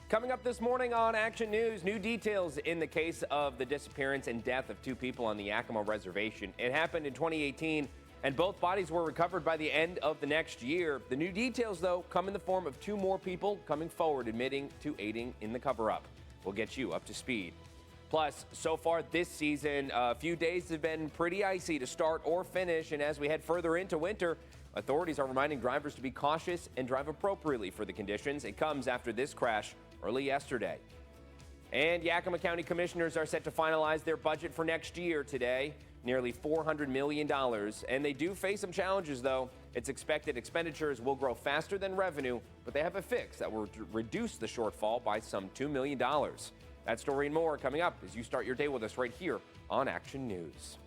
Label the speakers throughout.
Speaker 1: Coming up this morning on Action News, new details in the case of the disappearance and death of two people on the Yakima Reservation. It happened in 2018, and both bodies were recovered by the end of the next year. The new details, though, come in the form of two more people coming forward admitting to aiding in the cover-up. We'll get you up to speed. Plus, so far this season, a few days have been pretty icy to start or finish, and as we head further into winter, authorities are reminding drivers to be cautious and drive appropriately for the conditions. It comes after this crash early yesterday. And Yakima County commissioners are set to finalize their budget for next year today, nearly $400 million. And they do face some challenges, though. It's expected expenditures will grow faster than revenue, but they have a fix that will reduce the shortfall by some $2 million. That story and more coming up as you start your day with us right here on Action News.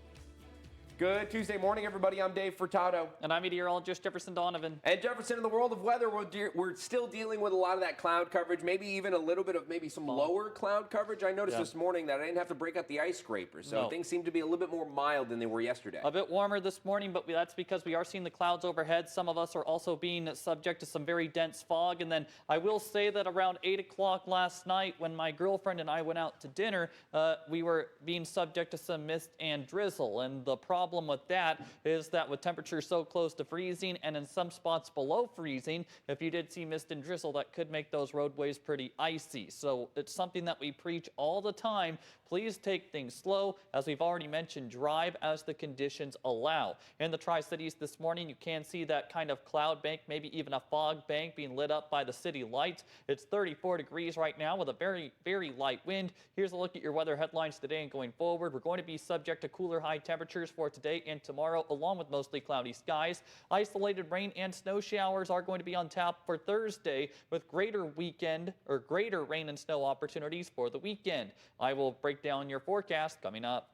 Speaker 1: Good Tuesday morning, everybody. I'm Dave Furtado.
Speaker 2: And I'm meteorologist Jefferson Donovan.
Speaker 1: And Jefferson, in the world of weather, we're still dealing with a lot of that cloud coverage, maybe even a little bit of some lower cloud coverage. I noticed this morning that I didn't have to break out the ice scraper, so things seem to be a little bit more mild than they were yesterday.
Speaker 2: A bit warmer this morning, but that's because we are seeing the clouds overhead. Some of us are also being subject to some very dense fog. And then I will say that around 8 o'clock last night, when my girlfriend and I went out to dinner, we were being subject to some mist and drizzle. And the problem with that is that with temperatures so close to freezing and in some spots below freezing, if you did see mist and drizzle, that could make those roadways pretty icy. So it's something that we preach all the time. Please take things slow. As we've already mentioned, drive as the conditions allow. In the Tri-Cities this morning, you can see that kind of cloud bank, maybe even a fog bank being lit up by the city lights. It's 34 degrees right now with a very, very light wind. Here's a look at your weather headlines today and going forward. We're going to be subject to cooler high temperatures for today and tomorrow, along with mostly cloudy skies. Isolated rain and snow showers are going to be on tap for Thursday, with greater rain and snow opportunities for the weekend. I will break down your forecast coming up.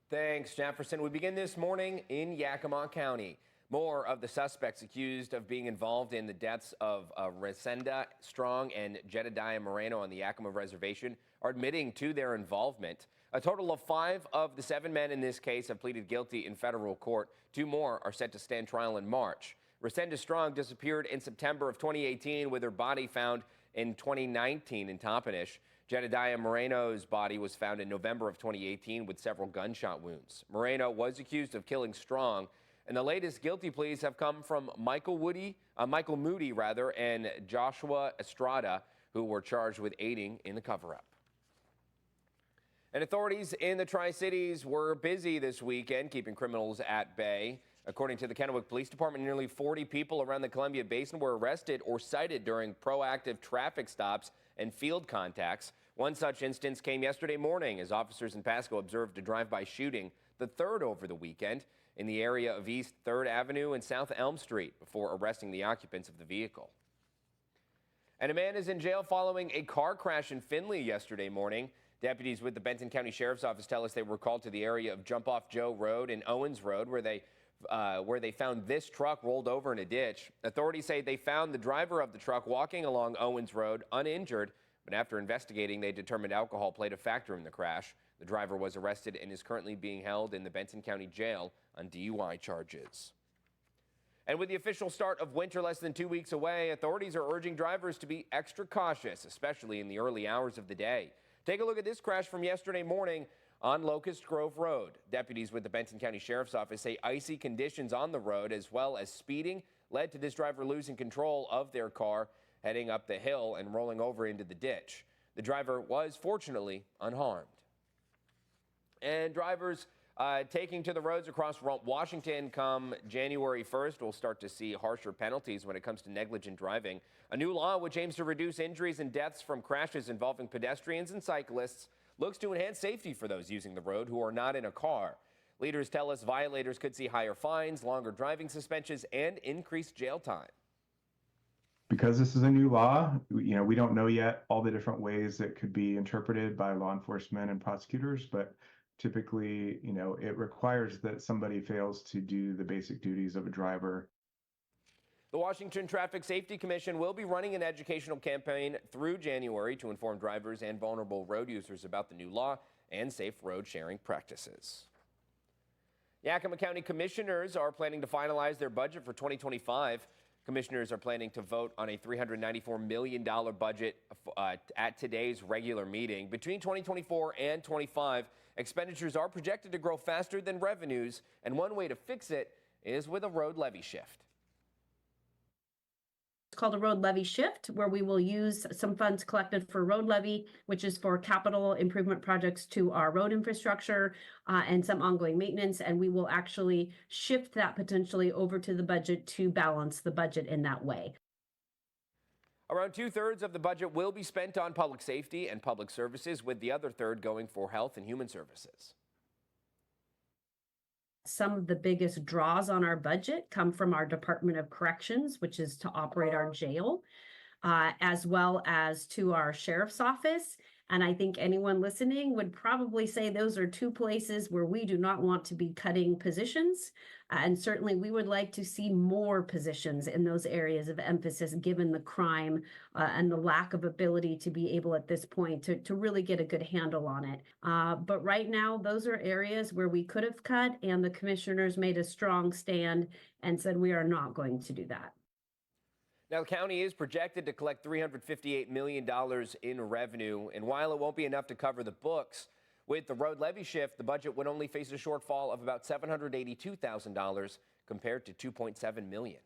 Speaker 1: Thanks, Jefferson. We begin this morning in Yakima County. More of the suspects accused of being involved in the deaths of Resenda Strong and Jedediah Moreno on the Yakima Reservation are admitting to their involvement. A total of 5 of the 7 men in this case have pleaded guilty in federal court. 2 more are set to stand trial in March. Resenda Strong disappeared in September of 2018 with her body found in 2019 in Toppenish. Jedediah Moreno's body was found in November of 2018 with several gunshot wounds. Moreno was accused of killing Strong, and the latest guilty pleas have come from Michael Moody, and Joshua Estrada, who were charged with aiding in the cover-up. And authorities in the Tri-Cities were busy this weekend keeping criminals at bay. According to the Kennewick Police Department, nearly 40 people around the Columbia Basin were arrested or cited during proactive traffic stops and field contacts. One such instance came yesterday morning as officers in Pasco observed a drive-by shooting, the third over the weekend, in the area of East 3rd Avenue and South Elm Street before arresting the occupants of the vehicle. And a man is in jail following a car crash in Findlay yesterday morning. Deputies with the Benton County Sheriff's Office tell us they were called to the area of Jump Off Joe Road and Owens Road where they found this truck rolled over in a ditch. Authorities say they found the driver of the truck walking along Owens Road uninjured, but after investigating, they determined alcohol played a factor in the crash. The driver was arrested and is currently being held in the Benton County Jail on DUI charges. And with the official start of winter less than 2 weeks away, authorities are urging drivers to be extra cautious, especially in the early hours of the day. Take a look at this crash from yesterday morning on Locust Grove Road. Deputies with the Benton County Sheriff's Office say icy conditions on the road as well as speeding led to this driver losing control of their car, heading up the hill and rolling over into the ditch. The driver was fortunately unharmed. And drivers taking to the roads across Washington come January 1st will start to see harsher penalties when it comes to negligent driving. A new law which aims to reduce injuries and deaths from crashes involving pedestrians and cyclists looks to enhance safety for those using the road who are not in a car. Leaders tell us violators could see higher fines, longer driving suspensions, and increased jail time.
Speaker 3: Because this is a new law, we don't know yet all the different ways that could be interpreted by law enforcement and prosecutors, but typically, it requires that somebody fails to do the basic duties of a driver.
Speaker 1: The Washington Traffic Safety Commission will be running an educational campaign through January to inform drivers and vulnerable road users about the new law and safe road sharing practices. Yakima County commissioners are planning to finalize their budget for 2025 Commissioners are planning to vote on a $394 million budget at today's regular meeting. Between 2024 and 25, expenditures are projected to grow faster than revenues, and one way to fix it is with a road levy shift.
Speaker 4: It's called a road levy shift, where we will use some funds collected for road levy, which is for capital improvement projects to our road infrastructure and some ongoing maintenance. And we will actually shift that potentially over to the budget to balance the budget in that way.
Speaker 1: Around 2/3 of the budget will be spent on public safety and public services, with the other third going for health and human services.
Speaker 4: Some of the biggest draws on our budget come from our Department of Corrections, which is to operate our jail, as well as to our sheriff's office. And I think anyone listening would probably say those are two places where we do not want to be cutting positions. And certainly we would like to see more positions in those areas of emphasis, given the crime and the lack of ability to be able at this point to really get a good handle on it. But right now, those are areas where we could have cut, and the commissioners made a strong stand and said we are not going to do that.
Speaker 1: Now, the county is projected to collect $358 million in revenue, and while it won't be enough to cover the books, with the road levy shift, the budget would only face a shortfall of about $782,000 compared to $2.7 million.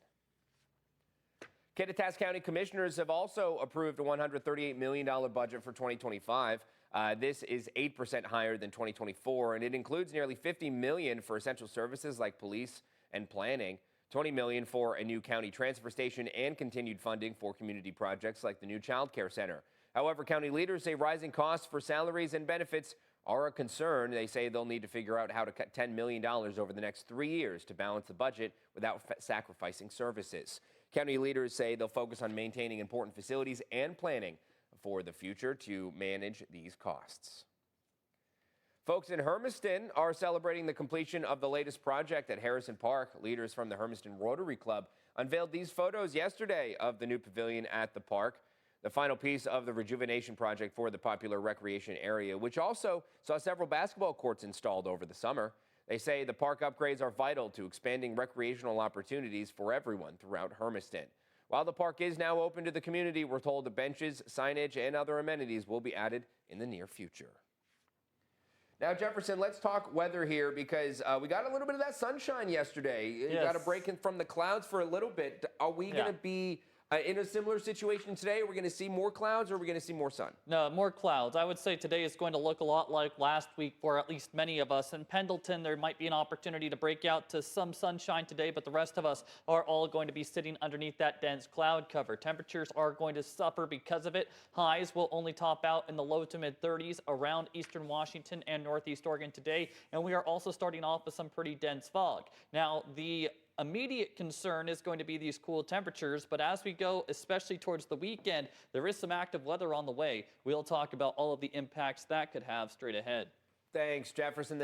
Speaker 1: Kittitas County Commissioners have also approved a $138 million budget for 2025. This is 8% higher than 2024, and it includes nearly $50 million for essential services like police and planning, $20 million for a new county transfer station, and continued funding for community projects like the new child care center. However, county leaders say rising costs for salaries and benefits are a concern. They say they'll need to figure out how to cut $10 million over the next 3 years to balance the budget without sacrificing services. County leaders say they'll focus on maintaining important facilities and planning for the future to manage these costs. Folks in Hermiston are celebrating the completion of the latest project at Harrison Park. Leaders from the Hermiston Rotary Club unveiled these photos yesterday of the new pavilion at the park, the final piece of the rejuvenation project for the popular recreation area, which also saw several basketball courts installed over the summer. They say the park upgrades are vital to expanding recreational opportunities for everyone throughout Hermiston. While the park is now open to the community, we're told the benches, signage, and other amenities will be added in the near future. Now, Jefferson, let's talk weather here, because we got a little bit of that sunshine yesterday. You got a break in from the clouds for a little bit. Are we going to be in a similar situation today? Are we going to see more clouds, or are we going to see more sun?
Speaker 2: No, more clouds. I would say today is going to look a lot like last week for at least many of us. In Pendleton, there might be an opportunity to break out to some sunshine today, but the rest of us are all going to be sitting underneath that dense cloud cover. Temperatures are going to suffer because of it. Highs will only top out in the low to mid 30s around eastern Washington and northeast Oregon today, and we are also starting off with some pretty dense fog. Now, the immediate concern is going to be these cool temperatures, but as we go, especially towards the weekend, there is some active weather on the way. We'll talk about all of the impacts that could have straight ahead.
Speaker 1: Thanks, Jefferson.